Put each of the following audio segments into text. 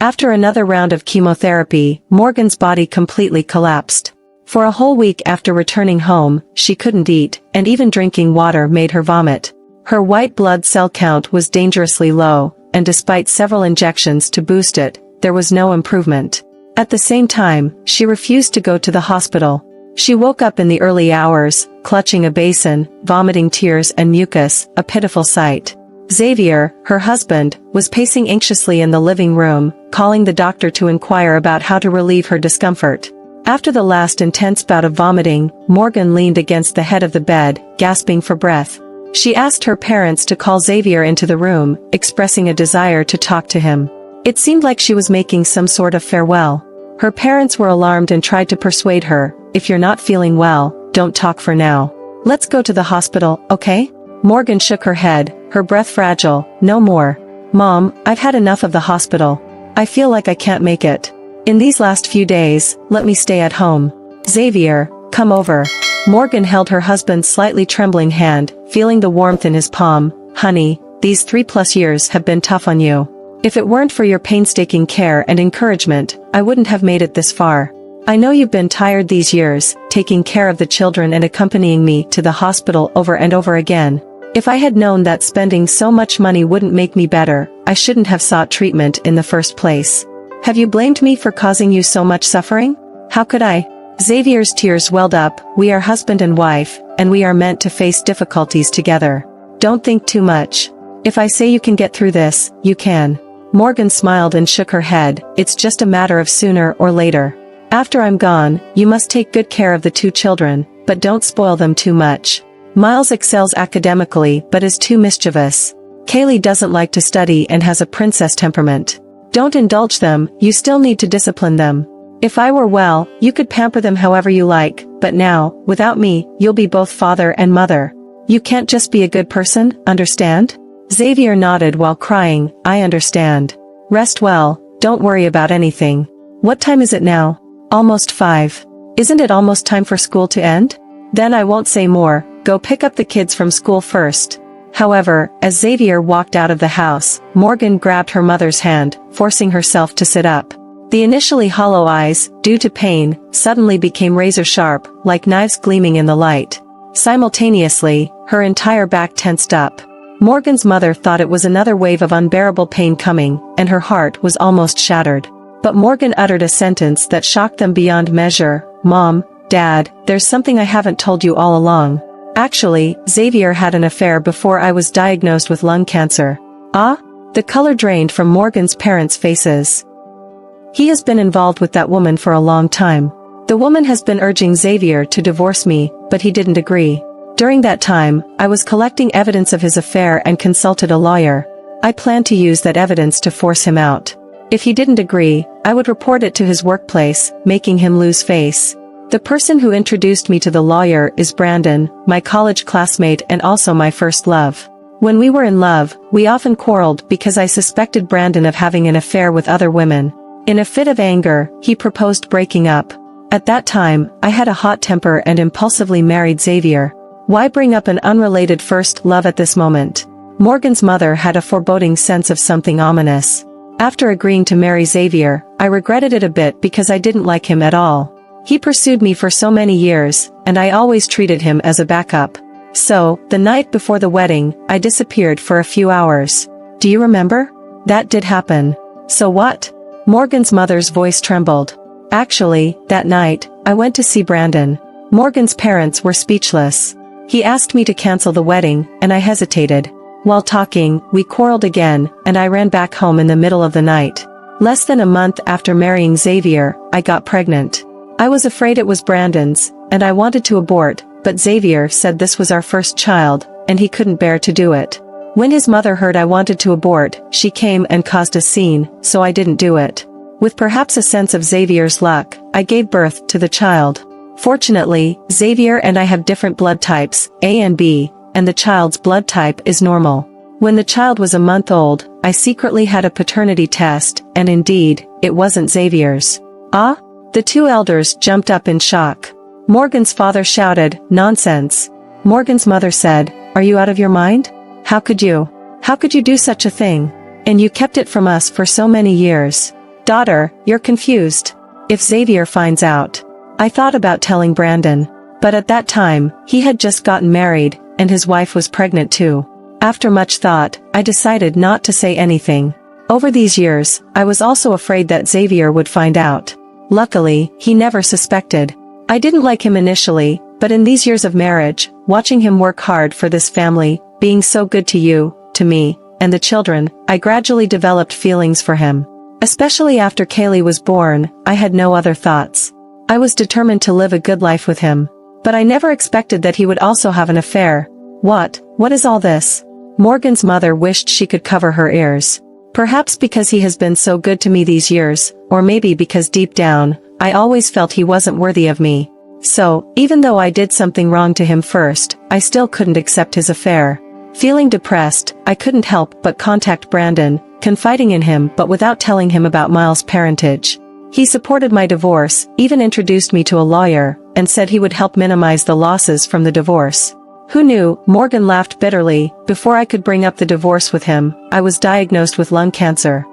After another round of chemotherapy, Morgan's body completely collapsed. For a whole week after returning home, she couldn't eat, and even drinking water made her vomit. Her white blood cell count was dangerously low, and despite several injections to boost it, there was no improvement. At the same time, she refused to go to the hospital. She woke up in the early hours, clutching a basin, vomiting tears and mucus, a pitiful sight. Xavier, her husband, was pacing anxiously in the living room, calling the doctor to inquire about how to relieve her discomfort. After the last intense bout of vomiting, Morgan leaned against the head of the bed, gasping for breath. She asked her parents to call Xavier into the room, expressing a desire to talk to him. It seemed like she was making some sort of farewell. Her parents were alarmed and tried to persuade her, "If you're not feeling well, don't talk for now. Let's go to the hospital, okay?" Morgan shook her head, her breath fragile. "No more. Mom, I've had enough of the hospital. I feel like I can't make it. In these last few days, let me stay at home. Xavier, come over." Morgan held her husband's slightly trembling hand, feeling the warmth in his palm. "Honey, these 3+ years have been tough on you. If it weren't for your painstaking care and encouragement, I wouldn't have made it this far. I know you've been tired these years, taking care of the children and accompanying me to the hospital over and over again. If I had known that spending so much money wouldn't make me better, I shouldn't have sought treatment in the first place. Have you blamed me for causing you so much suffering? How could I?" Xavier's tears welled up. "We are husband and wife, and we are meant to face difficulties together. Don't think too much. If I say you can get through this, you can." Morgan smiled and shook her head. "It's just a matter of sooner or later. After I'm gone, you must take good care of the 2 children, but don't spoil them too much. Miles excels academically but is too mischievous. Kaylee doesn't like to study and has a princess temperament. Don't indulge them, you still need to discipline them. If I were well, you could pamper them however you like, but now, without me, you'll be both father and mother. You can't just be a good person, understand?" Xavier nodded while crying, "I understand. Rest well, don't worry about anything. What time is it now?" "Almost 5. Isn't it almost time for school to end?" "Then I won't say more, go pick up the kids from school first." However, as Xavier walked out of the house, Morgan grabbed her mother's hand, forcing herself to sit up. The initially hollow eyes, due to pain, suddenly became razor-sharp, like knives gleaming in the light. Simultaneously, her entire back tensed up. Morgan's mother thought it was another wave of unbearable pain coming, and her heart was almost shattered. But Morgan uttered a sentence that shocked them beyond measure. "Mom, Dad, there's something I haven't told you all along. Actually, Xavier had an affair before I was diagnosed with lung cancer." "Ah?" The color drained from Morgan's parents' faces. "He has been involved with that woman for a long time. The woman has been urging Xavier to divorce me, but he didn't agree. During that time, I was collecting evidence of his affair and consulted a lawyer. I planned to use that evidence to force him out. If he didn't agree, I would report it to his workplace, making him lose face. The person who introduced me to the lawyer is Brandon, my college classmate and also my first love. When we were in love, we often quarreled because I suspected Brandon of having an affair with other women. In a fit of anger, he proposed breaking up. At that time, I had a hot temper and impulsively married Xavier. Why bring up an unrelated first love at this moment?" Morgan's mother had a foreboding sense of something ominous. "After agreeing to marry Xavier, I regretted it a bit because I didn't like him at all. He pursued me for so many years, and I always treated him as a backup. So, the night before the wedding, I disappeared for a few hours. Do you remember? That did happen. So what?" Morgan's mother's voice trembled. "Actually, that night, I went to see Brandon." Morgan's parents were speechless. "He asked me to cancel the wedding, and I hesitated. While talking, we quarreled again, and I ran back home in the middle of the night. Less than a month after marrying Xavier, I got pregnant. I was afraid it was Brandon's, and I wanted to abort, but Xavier said this was our first child, and he couldn't bear to do it. When his mother heard I wanted to abort, she came and caused a scene, so I didn't do it. With perhaps a sense of Xavier's luck, I gave birth to the child. Fortunately, Xavier and I have different blood types, A and B, and the child's blood type is normal. When the child was a month old, I secretly had a paternity test, and indeed, it wasn't Xavier's." "Ah?" The 2 elders jumped up in shock. Morgan's father shouted, "Nonsense." Morgan's mother said, "Are you out of your mind? How could you? How could you do such a thing? And you kept it from us for so many years." Daughter, you're confused. If Xavier finds out. I thought about telling Brandon. But at that time, he had just gotten married, and his wife was pregnant too. After much thought, I decided not to say anything. Over these years, I was also afraid that Xavier would find out. Luckily, he never suspected. I didn't like him initially, but in these years of marriage, watching him work hard for this family, being so good to you, to me, and the children, I gradually developed feelings for him. Especially after Kaylee was born, I had no other thoughts. I was determined to live a good life with him. But I never expected that he would also have an affair. What is all this? Morgan's mother wished she could cover her ears. Perhaps because he has been so good to me these years, or maybe because deep down, I always felt he wasn't worthy of me. So, even though I did something wrong to him first, I still couldn't accept his affair. Feeling depressed, I couldn't help but contact Brandon, confiding in him but without telling him about Miles' parentage. He supported my divorce, even introduced me to a lawyer, and said he would help minimize the losses from the divorce. Who knew? Morgan laughed bitterly. Before I could bring up the divorce with him, I was diagnosed with lung cancer.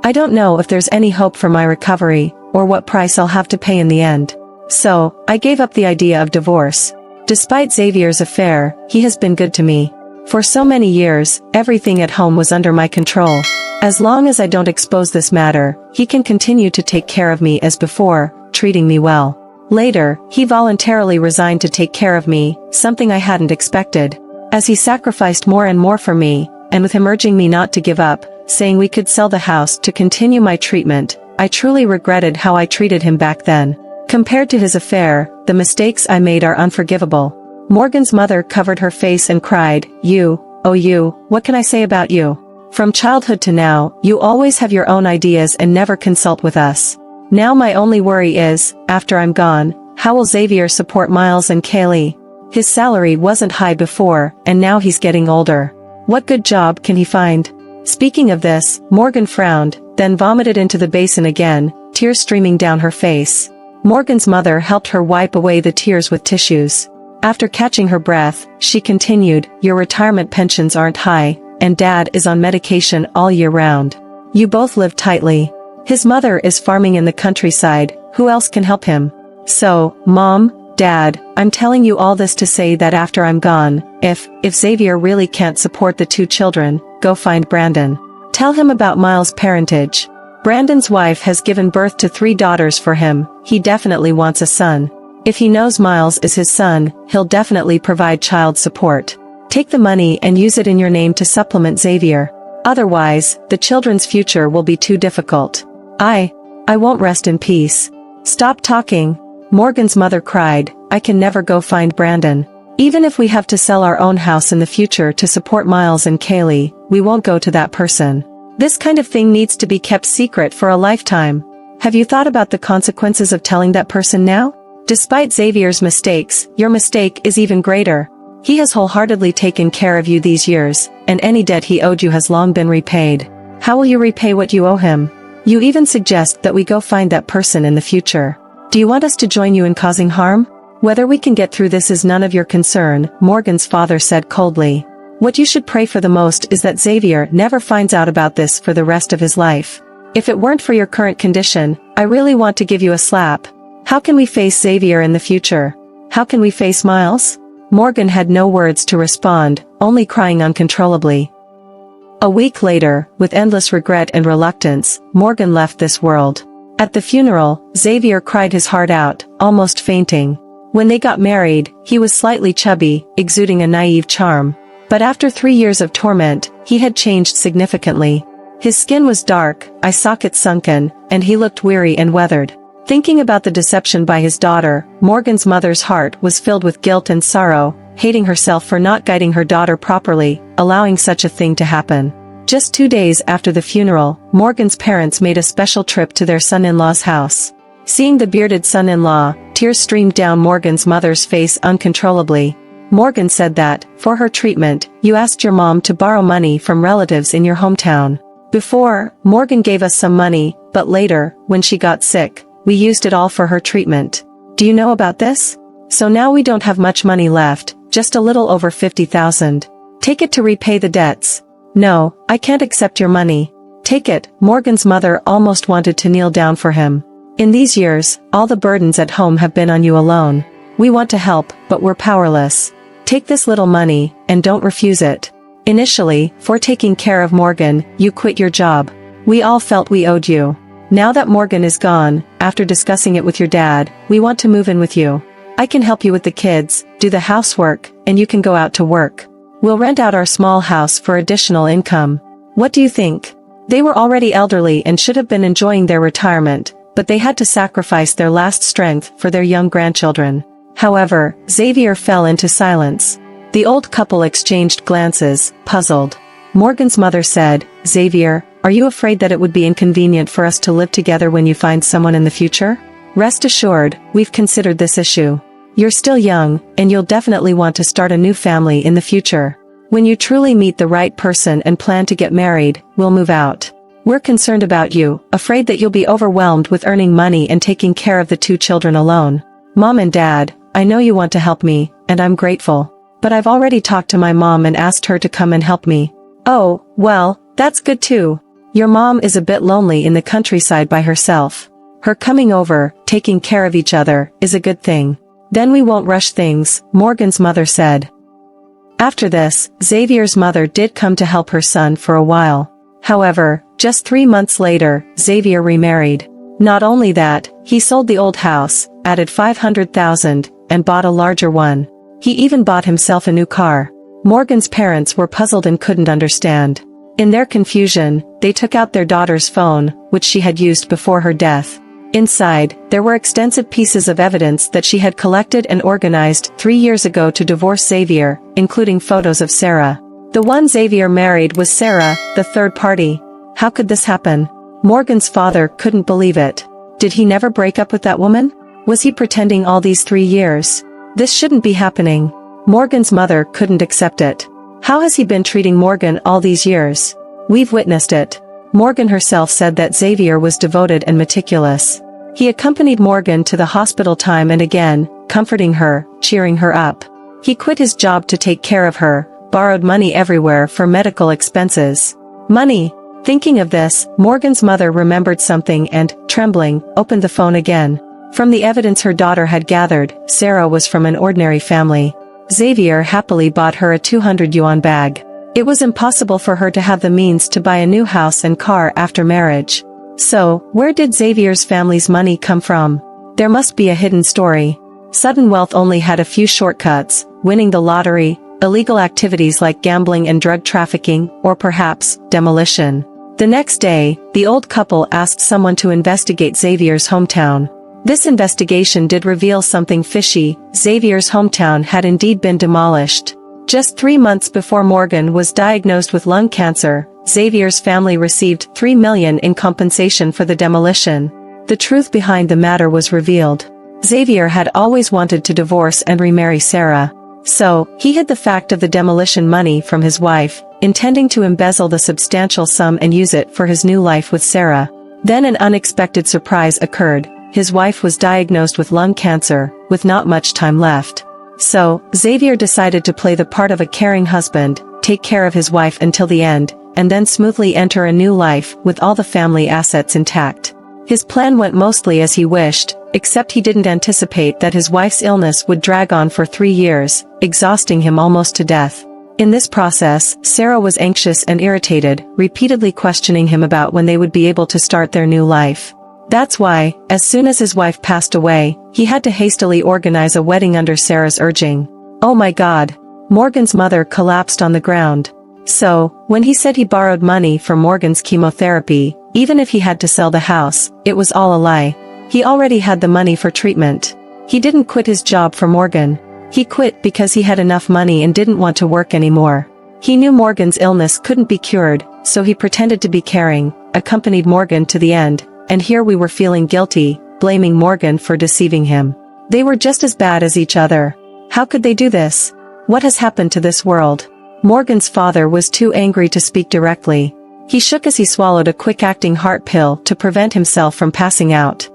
I don't know if there's any hope for my recovery, or what price I'll have to pay in the end. So, I gave up the idea of divorce. Despite Xavier's affair, he has been good to me. For so many years, everything at home was under my control. As long as I don't expose this matter, he can continue to take care of me as before, treating me well. Later, he voluntarily resigned to take care of me, something I hadn't expected. As he sacrificed more and more for me, and with him urging me not to give up, saying we could sell the house to continue my treatment, I truly regretted how I treated him back then. Compared to his affair, the mistakes I made are unforgivable. Morgan's mother covered her face and cried, "You, oh you, what can I say about you? From childhood to now, you always have your own ideas and never consult with us. Now my only worry is, after I'm gone, how will Xavier support Miles and Kaylee? His salary wasn't high before, and now he's getting older. What good job can he find?" Speaking of this, Morgan frowned, then vomited into the basin again, tears streaming down her face. Morgan's mother helped her wipe away the tears with tissues. After catching her breath, she continued, "Your retirement pensions aren't high, and Dad is on medication all year round. You both live tightly. His mother is farming in the countryside, who else can help him? So, Mom, Dad, I'm telling you all this to say that after I'm gone, if Xavier really can't support the two children, go find Brandon. Tell him about Miles' parentage. Brandon's wife has given birth to 3 daughters for him, he definitely wants a son. If he knows Miles is his son, he'll definitely provide child support. Take the money and use it in your name to supplement Xavier. Otherwise, the children's future will be too difficult. I won't rest in peace." "Stop talking," Morgan's mother cried, "I can never go find Brandon. Even if we have to sell our own house in the future to support Miles and Kaylee, we won't go to that person. This kind of thing needs to be kept secret for a lifetime. Have you thought about the consequences of telling that person now? Despite Xavier's mistakes, your mistake is even greater. He has wholeheartedly taken care of you these years, and any debt he owed you has long been repaid. How will you repay what you owe him? You even suggest that we go find that person in the future. Do you want us to join you in causing harm? Whether we can get through this is none of your concern," Morgan's father said coldly. "What you should pray for the most is that Xavier never finds out about this for the rest of his life. If it weren't for your current condition, I really want to give you a slap. How can we face Xavier in the future? How can we face Miles?" Morgan had no words to respond, only crying uncontrollably. A week later, with endless regret and reluctance, Morgan left this world. At the funeral, Xavier cried his heart out, almost fainting. When they got married, he was slightly chubby, exuding a naive charm. But after 3 years of torment, he had changed significantly. His skin was dark, eye sockets sunken, and he looked weary and weathered. Thinking about the deception by his daughter, Morgan's mother's heart was filled with guilt and sorrow, hating herself for not guiding her daughter properly, allowing such a thing to happen. Just 2 days after the funeral, Morgan's parents made a special trip to their son-in-law's house. Seeing the bearded son-in-law, tears streamed down Morgan's mother's face uncontrollably. Morgan said that, for her treatment, you asked your mom to borrow money from relatives in your hometown. Before, Morgan gave us some money, but later, when she got sick, we used it all for her treatment. Do you know about this? So now we don't have much money left, just a little over 50,000. Take it to repay the debts. No, I can't accept your money. Take it." Morgan's mother almost wanted to kneel down for him. "In these years, all the burdens at home have been on you alone. We want to help, but we're powerless. Take this little money, and don't refuse it. Initially, for taking care of Morgan, you quit your job. We all felt we owed you. Now that Morgan is gone, after discussing it with your dad, we want to move in with you. I can help you with the kids, do the housework, and you can go out to work. We'll rent out our small house for additional income. What do you think?" They were already elderly and should have been enjoying their retirement, but they had to sacrifice their last strength for their young grandchildren. However, Xavier fell into silence. The old couple exchanged glances, puzzled. Morgan's mother said, "Xavier, are you afraid that it would be inconvenient for us to live together when you find someone in the future? Rest assured, we've considered this issue. You're still young, and you'll definitely want to start a new family in the future. When you truly meet the right person and plan to get married, we'll move out. We're concerned about you, afraid that you'll be overwhelmed with earning money and taking care of the 2 children alone. Mom and Dad, I know you want to help me, and I'm grateful. But I've already talked to my mom and asked her to come and help me." "Oh, well, that's good too. Your mom is a bit lonely in the countryside by herself. Her coming over, taking care of each other, is a good thing. Then we won't rush things," Morgan's mother said. After this, Xavier's mother did come to help her son for a while. However, just 3 months later, Xavier remarried. Not only that, he sold the old house, added $500,000, and bought a larger one. He even bought himself a new car. Morgan's parents were puzzled and couldn't understand. In their confusion, they took out their daughter's phone, which she had used before her death. Inside, there were extensive pieces of evidence that she had collected and organized 3 years ago to divorce Xavier, including photos of Sarah. The one Xavier married was Sarah, the third party. How could this happen? Morgan's father couldn't believe it. Did he never break up with that woman? Was he pretending all these 3 years? This shouldn't be happening. Morgan's mother couldn't accept it. How has he been treating Morgan all these years? We've witnessed it. Morgan herself said that Xavier was devoted and meticulous. He accompanied Morgan to the hospital time and again, comforting her, cheering her up. He quit his job to take care of her, borrowed money everywhere for medical expenses. Money. Thinking of this, Morgan's mother remembered something and, trembling, opened the phone again. From the evidence her daughter had gathered, Sarah was from an ordinary family. Xavier happily bought her a 200 yuan bag. It was impossible for her to have the means to buy a new house and car after marriage. So, where did Xavier's family's money come from? There must be a hidden story. Sudden wealth only had a few shortcuts: winning the lottery, illegal activities like gambling and drug trafficking, or perhaps, demolition. The next day, the old couple asked someone to investigate Xavier's hometown. This investigation did reveal something fishy. Xavier's hometown had indeed been demolished. Just 3 months before Morgan was diagnosed with lung cancer, Xavier's family received $3 million in compensation for the demolition. The truth behind the matter was revealed. Xavier had always wanted to divorce and remarry Sarah. So, he hid the fact of the demolition money from his wife, intending to embezzle the substantial sum and use it for his new life with Sarah. Then an unexpected surprise occurred. His wife was diagnosed with lung cancer, with not much time left. So, Xavier decided to play the part of a caring husband, take care of his wife until the end, and then smoothly enter a new life with all the family assets intact. His plan went mostly as he wished, except he didn't anticipate that his wife's illness would drag on for 3 years, exhausting him almost to death. In this process, Sarah was anxious and irritated, repeatedly questioning him about when they would be able to start their new life. That's why, as soon as his wife passed away, he had to hastily organize a wedding under Sarah's urging. Oh my God! Morgan's mother collapsed on the ground. So, when he said he borrowed money for Morgan's chemotherapy, even if he had to sell the house, it was all a lie. He already had the money for treatment. He didn't quit his job for Morgan. He quit because he had enough money and didn't want to work anymore. He knew Morgan's illness couldn't be cured, so he pretended to be caring, accompanied Morgan to the end, and here we were feeling guilty, blaming Morgan for deceiving him. They were just as bad as each other. How could they do this? What has happened to this world? Morgan's father was too angry to speak directly. He shook as he swallowed a quick-acting heart pill to prevent himself from passing out.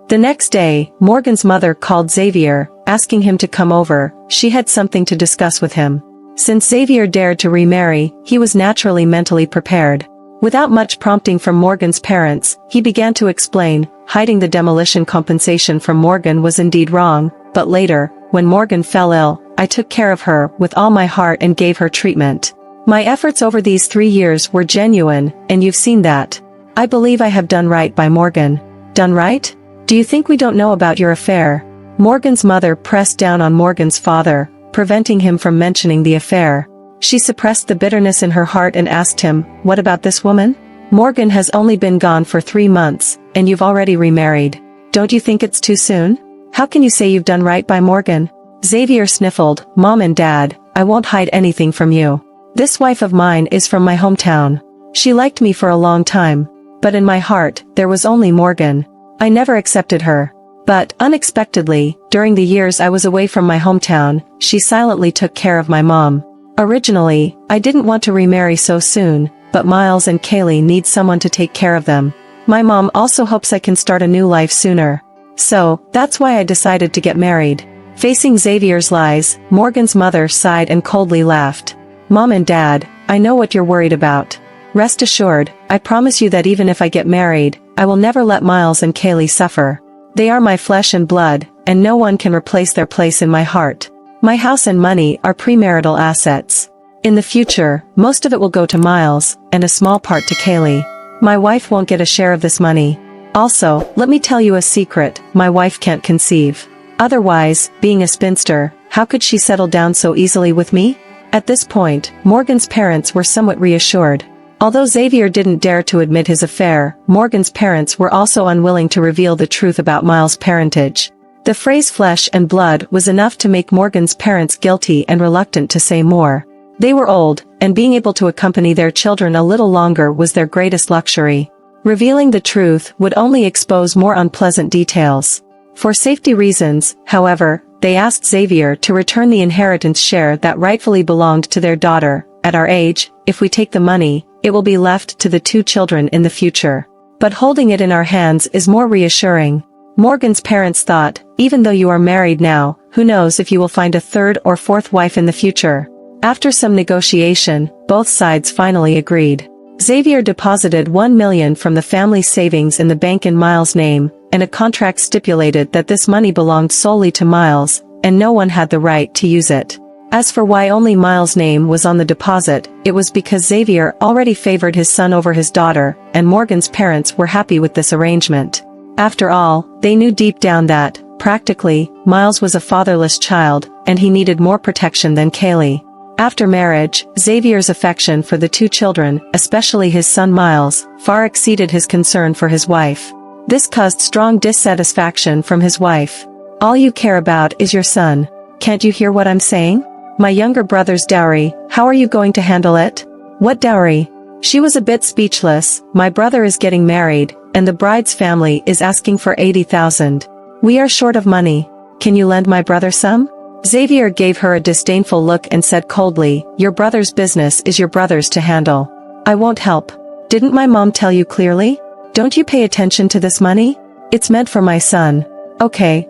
The next day, Morgan's mother called Xavier, asking him to come over. She had something to discuss with him. Since Xavier dared to remarry, he was naturally mentally prepared. Without much prompting from Morgan's parents, he began to explain. Hiding the demolition compensation from Morgan was indeed wrong, but later, when Morgan fell ill, I took care of her with all my heart and gave her treatment. My efforts over these 3 years were genuine, and you've seen that. I believe I have done right by Morgan. Done right? Do you think we don't know about your affair? Morgan's mother pressed down on Morgan's father, preventing him from mentioning the affair. She suppressed the bitterness in her heart and asked him, "What about this woman? Morgan has only been gone for 3 months, and you've already remarried. Don't you think it's too soon? How can you say you've done right by Morgan?" Xavier sniffled. "Mom and Dad, I won't hide anything from you. This wife of mine is from my hometown. She liked me for a long time. But in my heart, there was only Morgan. I never accepted her. But, unexpectedly, during the years I was away from my hometown, she silently took care of my mom. Originally, I didn't want to remarry so soon, but Miles and Kaylee need someone to take care of them. My mom also hopes I can start a new life sooner. So, that's why I decided to get married." Facing Xavier's lies, Morgan's mother sighed and coldly laughed. "Mom and Dad, I know what you're worried about. Rest assured, I promise you that even if I get married, I will never let Miles and Kaylee suffer. They are my flesh and blood, and no one can replace their place in my heart. My house and money are premarital assets. In the future, most of it will go to Miles, and a small part to Kaylee. My wife won't get a share of this money. Also, let me tell you a secret, my wife can't conceive. Otherwise, being a spinster, how could she settle down so easily with me?" At this point, Morgan's parents were somewhat reassured. Although Xavier didn't dare to admit his affair, Morgan's parents were also unwilling to reveal the truth about Miles' parentage. The phrase flesh and blood was enough to make Morgan's parents guilty and reluctant to say more. They were old, and being able to accompany their children a little longer was their greatest luxury. Revealing the truth would only expose more unpleasant details. For safety reasons, however, they asked Xavier to return the inheritance share that rightfully belonged to their daughter. "At our age, if we take the money, it will be left to the 2 children in the future. But holding it in our hands is more reassuring." Morgan's parents thought, "Even though you are married now, who knows if you will find a 3rd or 4th wife in the future." After some negotiation, both sides finally agreed. Xavier deposited $1 million from the family savings in the bank in Miles' name, and a contract stipulated that this money belonged solely to Miles, and no one had the right to use it. As for why only Miles' name was on the deposit, it was because Xavier already favored his son over his daughter, and Morgan's parents were happy with this arrangement. After all, they knew deep down that, practically, Miles was a fatherless child, and he needed more protection than Kaylee. After marriage, Xavier's affection for the 2 children, especially his son Miles, far exceeded his concern for his wife. This caused strong dissatisfaction from his wife. "All you care about is your son. Can't you hear what I'm saying? My younger brother's dowry, how are you going to handle it?" "What dowry?" She was a bit speechless. "My brother is getting married, and the bride's family is asking for $80,000. We are short of money. Can you lend my brother some?" Xavier gave her a disdainful look and said coldly, "Your brother's business is your brother's to handle. I won't help. Didn't my mom tell you clearly? Don't you pay attention to this money? It's meant for my son." Okay,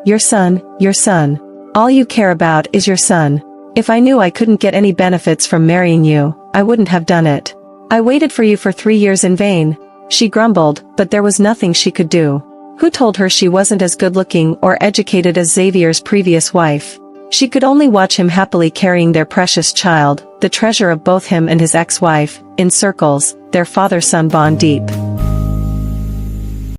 your son. All you care about is your son. If I knew I couldn't get any benefits from marrying you, I wouldn't have done it. I waited for you for 3 years in vain." She grumbled, but there was nothing she could do. Who told her she wasn't as good-looking or educated as Xavier's previous wife? She could only watch him happily carrying their precious child, the treasure of both him and his ex-wife, in circles, their father-son bond deep.